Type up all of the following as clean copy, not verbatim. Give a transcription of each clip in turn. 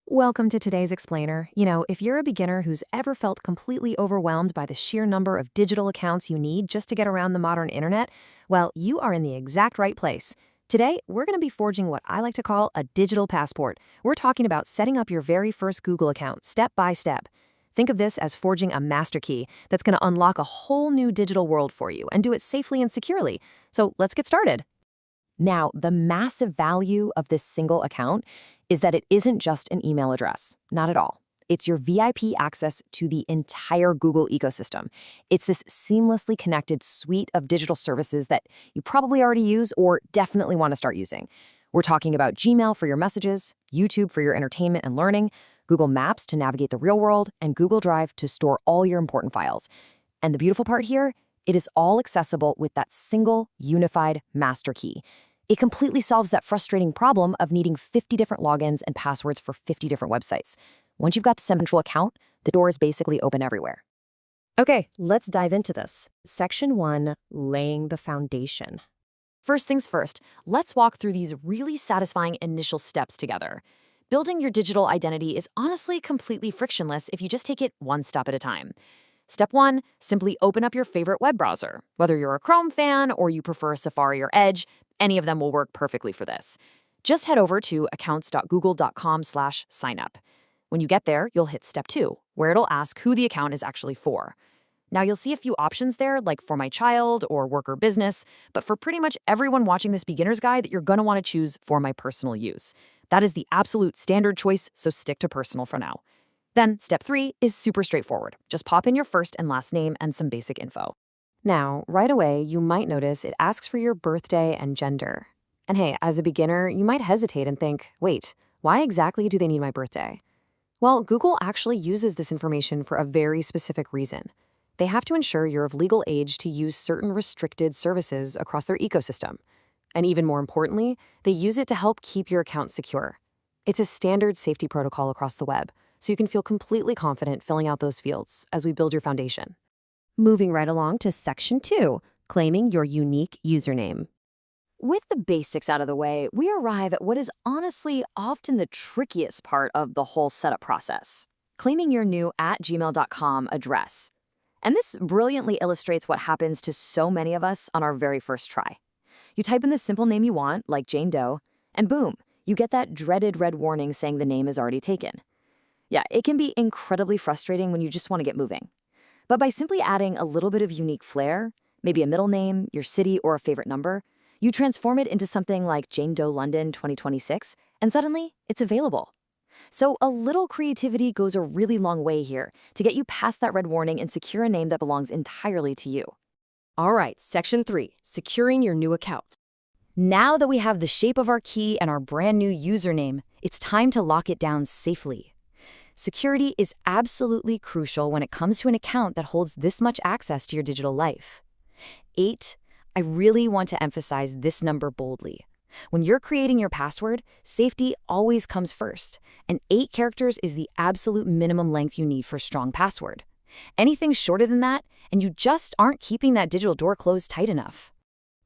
Welcome to today's explainer. If you're a beginner who's ever felt completely overwhelmed by the sheer number of digital accounts you need just to get around the modern internet, well, you are in the exact right place. Today, we're going to be forging what I like to call a digital passport. We're talking about setting up your very first Google account step by step. Think of this as forging a master key that's going to unlock a whole new digital world for you and do it safely and securely. So let's get started. Now, the massive value of this single account is that it isn't just an email address. Not at all. It's your VIP access to the entire Google ecosystem. It's this seamlessly connected suite of digital services that you probably already use or definitely want to start using. We're talking about Gmail for your messages, YouTube for your entertainment and learning, Google Maps to navigate the real world, and Google Drive to store all your important files. And the beautiful part here, it is all accessible with that single unified master key. It completely solves that frustrating problem of needing 50 different logins and passwords for 50 different websites. Once you've got the central account, the door is basically open everywhere. Okay, let's dive into this. Section 1, laying the foundation. First things first, let's walk through these really satisfying initial steps together. Building your digital identity is honestly completely frictionless if you just take it one step at a time. Step 1, simply open up your favorite web browser. Whether you're a Chrome fan or you prefer Safari or Edge, any of them will work perfectly for this. Just head over to accounts.google.com/signup. When you get there, you'll hit Step 2, where it'll ask who the account is actually for. Now, you'll see a few options there, like for my child or work or business, but for pretty much everyone watching this beginner's guide, you're going to want to choose for my personal use. That is the absolute standard choice, so stick to personal for now. Then, Step 3 is super straightforward. Just pop in your first and last name and some basic info. Now, right away, you might notice it asks for your birthday and gender. And hey, as a beginner, you might hesitate and think, wait, why exactly do they need my birthday? Well, Google actually uses this information for a very specific reason. They have to ensure you're of legal age to use certain restricted services across their ecosystem. And even more importantly, they use it to help keep your account secure. It's a standard safety protocol across the web, so you can feel completely confident filling out those fields as we build your foundation. Moving right along to Section 2, claiming your unique username. With the basics out of the way, we arrive at what is honestly often the trickiest part of the whole setup process, claiming your new @gmail.com address. And this brilliantly illustrates what happens to so many of us on our very first try. You type in the simple name you want, like Jane Doe, and boom, you get that dreaded red warning saying the name is already taken. Yeah, it can be incredibly frustrating when you just want to get moving. But by simply adding a little bit of unique flair, maybe a middle name, your city, or a favorite number, you transform it into something like Jane Doe London 2026, and suddenly it's available. So a little creativity goes a really long way here to get you past that red warning and secure a name that belongs entirely to you. All right, Section 3, securing your new account. Now that we have the shape of our key and our brand new username, it's time to lock it down safely. Security is absolutely crucial when it comes to an account that holds this much access to your digital life. 8, I really want to emphasize this number boldly. When you're creating your password, safety always comes first, and 8 characters is the absolute minimum length you need for a strong password. Anything shorter than that, and you just aren't keeping that digital door closed tight enough.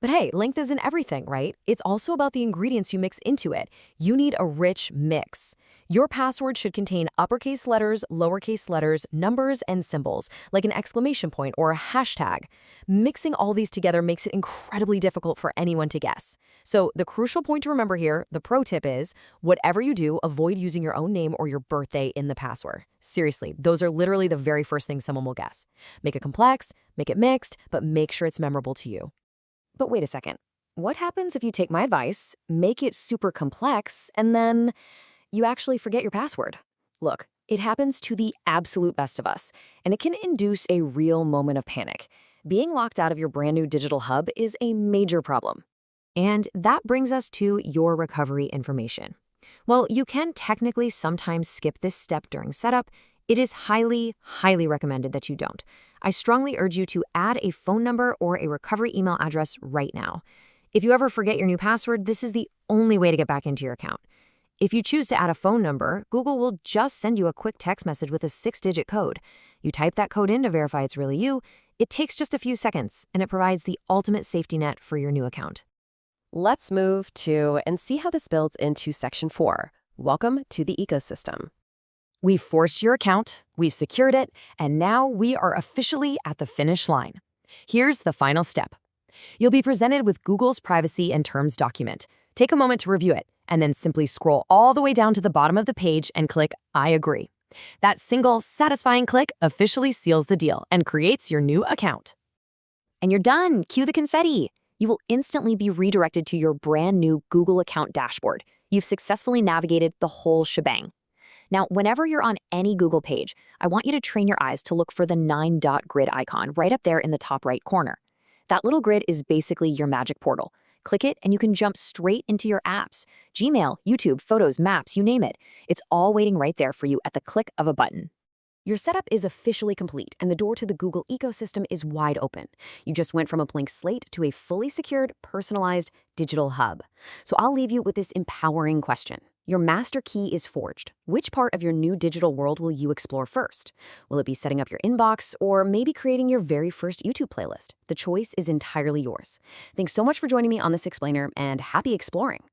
But hey, length isn't everything, right? It's also about the ingredients you mix into it. You need a rich mix. Your password should contain uppercase letters, lowercase letters, numbers, and symbols, like an exclamation point or a hashtag. Mixing all these together makes it incredibly difficult for anyone to guess. So the crucial point to remember here, the pro tip is, whatever you do, avoid using your own name or your birthday in the password. Seriously, those are literally the very first things someone will guess. Make it complex, make it mixed, but make sure it's memorable to you. But wait a second. What happens if you take my advice, make it super complex, and then you actually forget your password? Look, it happens to the absolute best of us, and it can induce a real moment of panic. Being locked out of your brand new digital hub is a major problem. And that brings us to your recovery information. While you can technically sometimes skip this step during setup, it is highly, highly recommended that you don't. I strongly urge you to add a phone number or a recovery email address right now. If you ever forget your new password, this is the only way to get back into your account. If you choose to add a phone number, Google will just send you a quick text message with a 6-digit code. You type that code in to verify it's really you. It takes just a few seconds, and it provides the ultimate safety net for your new account. Let's move to and see how this builds into Section 4, Welcome to the ecosystem. We've forced your account, we've secured it, and now we are officially at the finish line. Here's the final step. You'll be presented with Google's privacy and terms document. Take a moment to review it, and then simply scroll all the way down to the bottom of the page and click I agree. That single, satisfying click officially seals the deal and creates your new account. And you're done. Cue the confetti. You will instantly be redirected to your brand new Google account dashboard. You've successfully navigated the whole shebang. Now, whenever you're on any Google page, I want you to train your eyes to look for the 9-dot grid icon right up there in the top right corner. That little grid is basically your magic portal. Click it and you can jump straight into your apps. Gmail, YouTube, Photos, Maps, you name it. It's all waiting right there for you at the click of a button. Your setup is officially complete and the door to the Google ecosystem is wide open. You just went from a blank slate to a fully secured, personalized digital hub. So I'll leave you with this empowering question. Your master key is forged. Which part of your new digital world will you explore first? Will it be setting up your inbox or maybe creating your very first YouTube playlist? The choice is entirely yours. Thanks so much for joining me on this explainer and happy exploring.